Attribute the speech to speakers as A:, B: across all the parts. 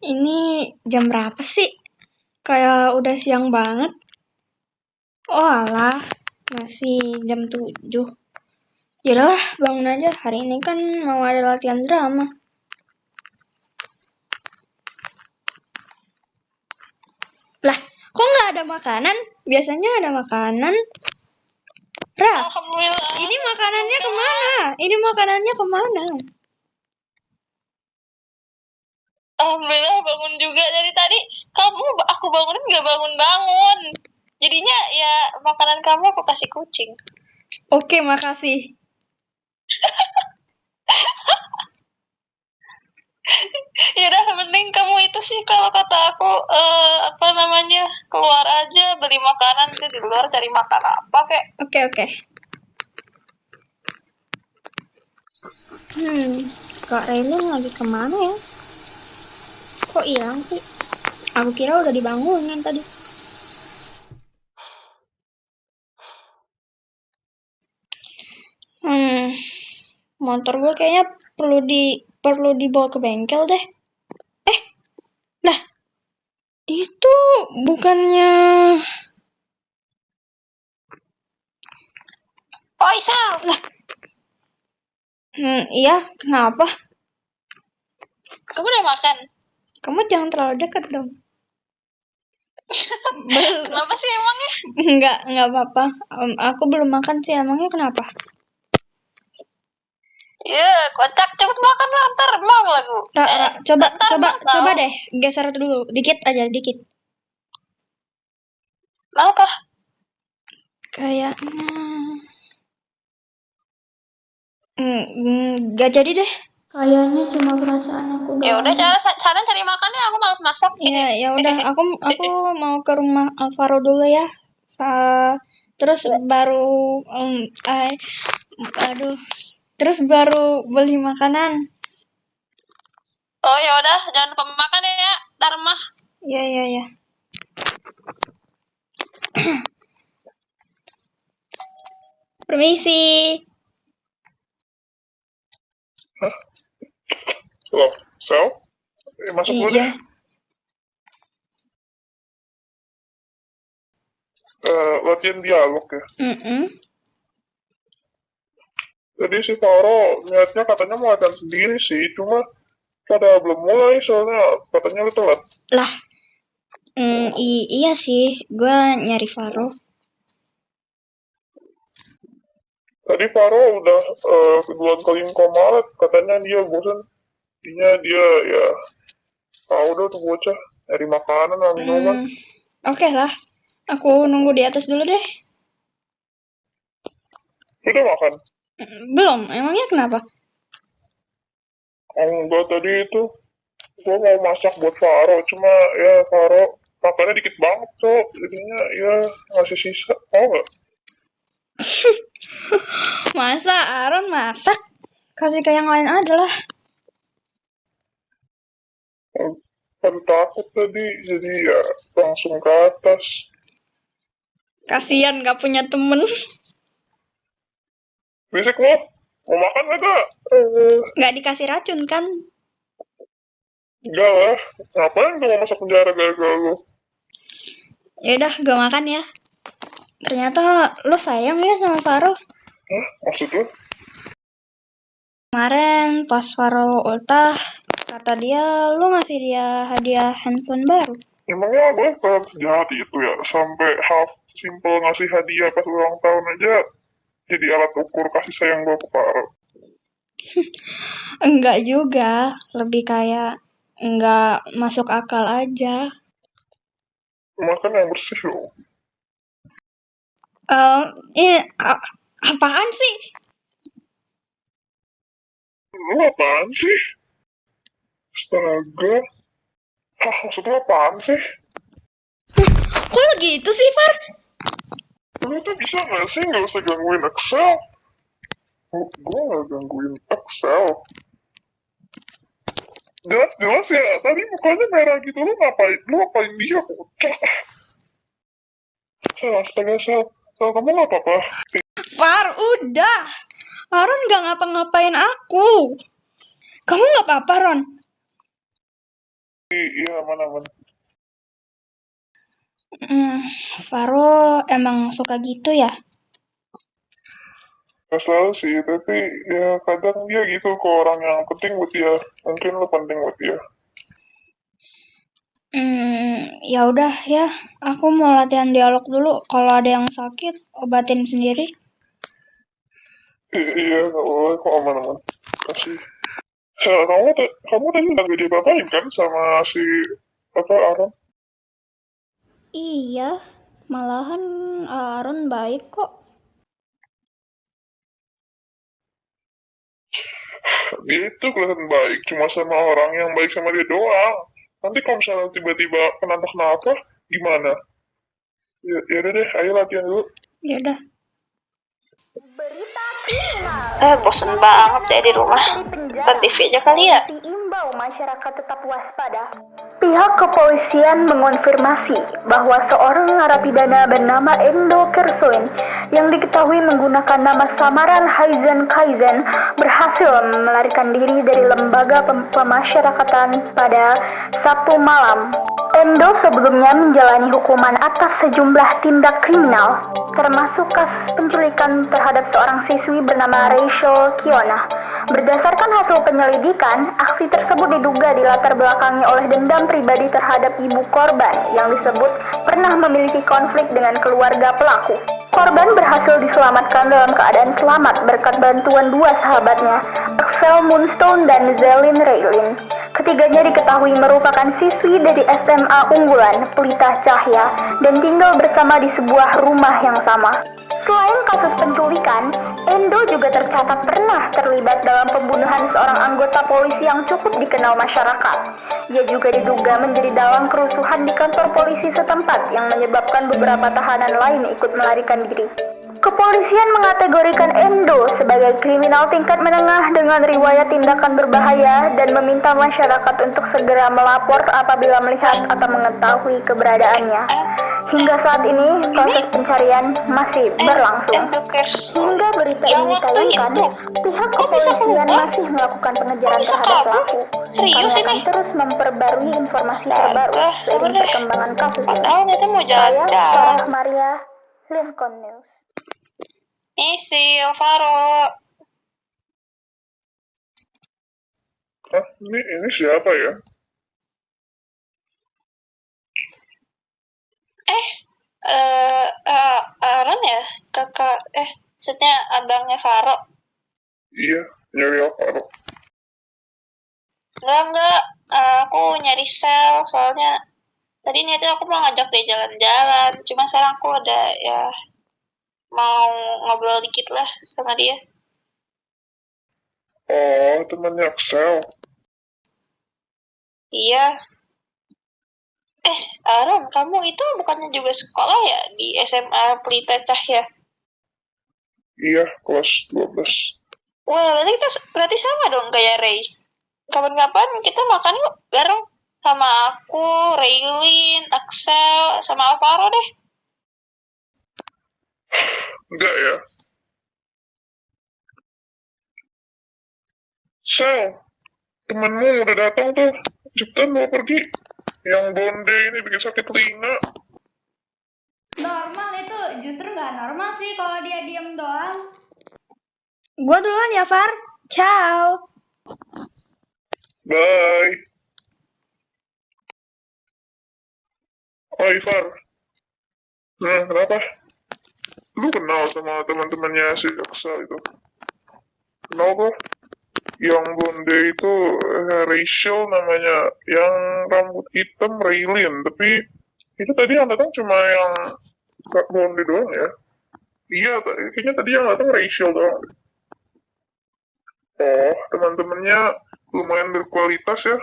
A: Ini jam berapa sih? Kayak udah siang banget. Oh alah, masih jam 7. Yaudahlah, bangun aja. Hari ini kan mau ada latihan drama. Lah, kok nggak ada makanan? Biasanya ada makanan. Ra,
B: Alhamdulillah.
A: ini makanannya kemana? Ini makanannya kemana?
B: Alhamdulillah bangun juga dari tadi. Aku bangunin nggak bangun-bangun. Jadinya ya makanan kamu aku kasih kucing.
A: Oke, makasih.
B: Ya udah, mending kamu itu sih kalau kata aku keluar aja beli makanan, nanti di luar cari makan apa kek.
A: Oke. Kak Raylin lagi kemana ya? Kok hilang sih? Aku kira udah dibangunin tadi. Motor gue kayaknya perlu dibawa ke bengkel deh. Lah, itu bukannya...
B: Oh Isal,
A: Lah, iya, kenapa?
B: kamu udah makan?
A: Kamu jangan terlalu dekat dong.
B: Kenapa sih emangnya?
A: Enggak apa-apa. Aku belum makan sih, emangnya kenapa?
B: Ya, kocak, cepet makan lah, ntar mau lagu.
A: Coba deh, geser dulu, dikit aja, dikit.
B: Apa?
A: Kayaknya... Nggak jadi deh. Kayaknya cuma perasaan aku doang.
B: Ya udah, cara cari makannya, aku malas masak.
A: Ya udah, aku mau ke rumah Alvaro dulu ya. Terus baru terus baru beli makanan.
B: Oh ya udah, jangan lupa makan ya, Dharma.
A: Ya. Permisi.
C: Hah? Loh, Sel? Masuk dulu deh. Latihan dialog ya. Jadi si Faro niatnya katanya mau latihan sendiri sih, cuma pada belum mulai soalnya katanya lu telat.
A: Lah, iya sih, gue nyari Faro.
C: Tadi Faro udah kedua kali komalet, katanya dia bosan. Intinya dia ya tahu deh tuh bocah nyari makanan lah minuman.
A: Oke lah, aku nunggu di atas dulu deh.
C: Udah makan?
A: Belum, emangnya kenapa?
C: Enggak, tadi itu gua mau masak buat Faro, cuma ya Faro makannya dikit banget kok, jadinya ya ngasih sisa, tau gak?
A: Masa Aaron masak? Kasih ke yang lain aja lah.
C: Kan takut tadi, jadi ya langsung ke atas.
A: Kasian gak punya temen.
C: Berisik lo, mau makan gak?
A: Gak dikasih racun kan?
C: Enggak lah, ngapain gue mau masuk penjara gara-gara lo?
A: Yaudah, gue makan ya. Ternyata lo sayang ya sama Faro.
C: Hah? Maksud lo?
A: Kemarin pas Faro ultah, kata dia lo ngasih dia hadiah handphone baru.
C: Emangnya gue kan sejahat itu ya, sampai half simple ngasih hadiah pas ulang tahun aja jadi alat ukur kasih sayang gue ke Faro.
A: Enggak juga, lebih kayak enggak masuk akal aja.
C: Makan yang bersih loh.
A: Apaan sih?
C: Lu apaan sih? Astaga. Hah, maksudnya apaan sih?
A: Kok lo gitu sih, Far?
C: Lu tuh bisa gak sih gak usah gangguin Excel? Gue gak gangguin Excel. Jelas ya, tadi mukanya merah gitu, lu ngapain dia, kocak. Astaga, Sel, kamu gak apa-apa?
A: Far, udah. Aaron gak ngapa-ngapain aku. Kamu gak apa-apa, Ron?
C: Iya, aman-aman.
A: Faro emang suka gitu ya?
C: Gak selalu sih, tapi ya kadang dia gitu ke orang yang penting buat dia. Mungkin lo penting buat dia.
A: Ya udah ya. Aku mau latihan dialog dulu. Kalau ada yang sakit, obatin sendiri.
C: Iya, gak boleh kok, aman-aman. Kasih. Kamu tadi nggak diapa-apain kan sama si Aaron?
A: Iya, malahan Aaron baik kok.
C: Dia itu kelihatan baik, cuma sama orang yang baik sama dia doang. Nanti kalau misalnya tiba-tiba kenapa-kenapa, gimana? Ya udah deh, ayo latihan dulu.
A: Ya udah.
B: Bosen banget ya di rumah. Nonton TV aja kali ya.
D: Diimbau masyarakat tetap waspada. Pihak kepolisian mengonfirmasi bahwa seorang narapidana bernama Endo Kersoen yang diketahui menggunakan nama samaran Haizen Kaizen berhasil melarikan diri dari lembaga pemasyarakatan pada Sabtu malam. Endo sebelumnya menjalani hukuman atas sejumlah tindak kriminal, termasuk kasus penculikan terhadap seorang siswi bernama Rachel Kiona. Berdasarkan hasil penyelidikan, aksi tersebut diduga dilatar belakangi oleh dendam pribadi terhadap ibu korban yang disebut pernah memiliki konflik dengan keluarga pelaku. Korban berhasil diselamatkan dalam keadaan selamat berkat bantuan dua sahabatnya, Axel Moonstone dan Zelin Raylin. Ketiganya diketahui merupakan siswi dari SMA unggulan Pelita Cahya dan tinggal bersama di sebuah rumah yang sama. Selain kasus penculikan, Endo juga tercatat pernah terlibat dalam pembunuhan seorang anggota polisi yang cukup dikenal masyarakat. Ia juga diduga menjadi dalang kerusuhan di kantor polisi setempat yang menyebabkan beberapa tahanan lain ikut melarikan diri. Kepolisian mengategorikan Endo sebagai kriminal tingkat menengah dengan riwayat tindakan berbahaya dan meminta masyarakat untuk segera melapor apabila melihat atau mengetahui keberadaannya. Hingga saat ini, proses pencarian masih berlangsung. Hingga berita ini ditayangkan, pihak kepolisian masih melakukan pengejaran terhadap pelaku. Kami akan terus memperbarui informasi terbaru dari perkembangan kasus ini. Saya, Sarah Maria, Lincoln News.
B: Isi, Alvaro.
C: Ini siapa ya?
B: Aaron ya? Kakak, maksudnya abangnya Faro.
C: Iya, nyari Alvaro.
B: Enggak. Aku nyari sel, soalnya tadi niatnya aku mau ngajak dia jalan-jalan. Cuma sekarang aku ada ya mau ngobrol dikit lah sama dia.
C: Oh, temannya Axel.
B: Iya. Aaron, kamu itu bukannya juga sekolah ya di SMA Pelita Cahya?
C: Iya, kelas 12.
B: Wah, berarti sama dong kayak Ray. Kapan-kapan kita makan yuk bareng sama aku, Raylin, Axel, sama Alvaro deh.
C: Enggak ya? Sel, temenmu udah datang tuh. Cepetan mau pergi. Yang bonde ini bikin sakit telinga.
A: Normal itu justru nggak normal sih kalau dia diem doang. Gue duluan ya, Far. Ciao.
C: Bye. Oh, Ivar. Kenapa? Lu kenal sama teman-temannya si Axel itu? Kenal kok? Yang blonde itu Rachel namanya, yang rambut hitam Raylin, tapi itu tadi yang datang cuma yang blonde doang ya? Iya, kayaknya tadi yang datang Rachel doang. Oh, teman-temannya lumayan berkualitas ya?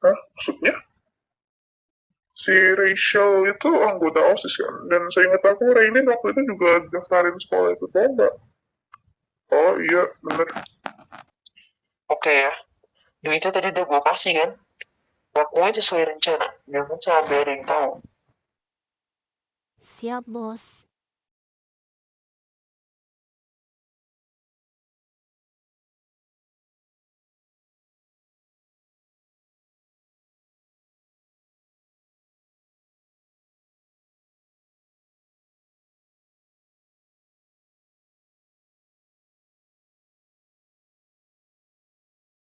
C: Hah? Maksudnya? Si Rachel itu anggota OSIS kan? Dan seingat aku Raylin waktu itu juga daftarin sekolah itu, tau nggak? Oh iya, bener.
E: Oke ya, duitnya tadi udah gue kasih kan? Lakuin sesuai rencana, jangan sampai ada yang tahu.
F: Siap, Bos.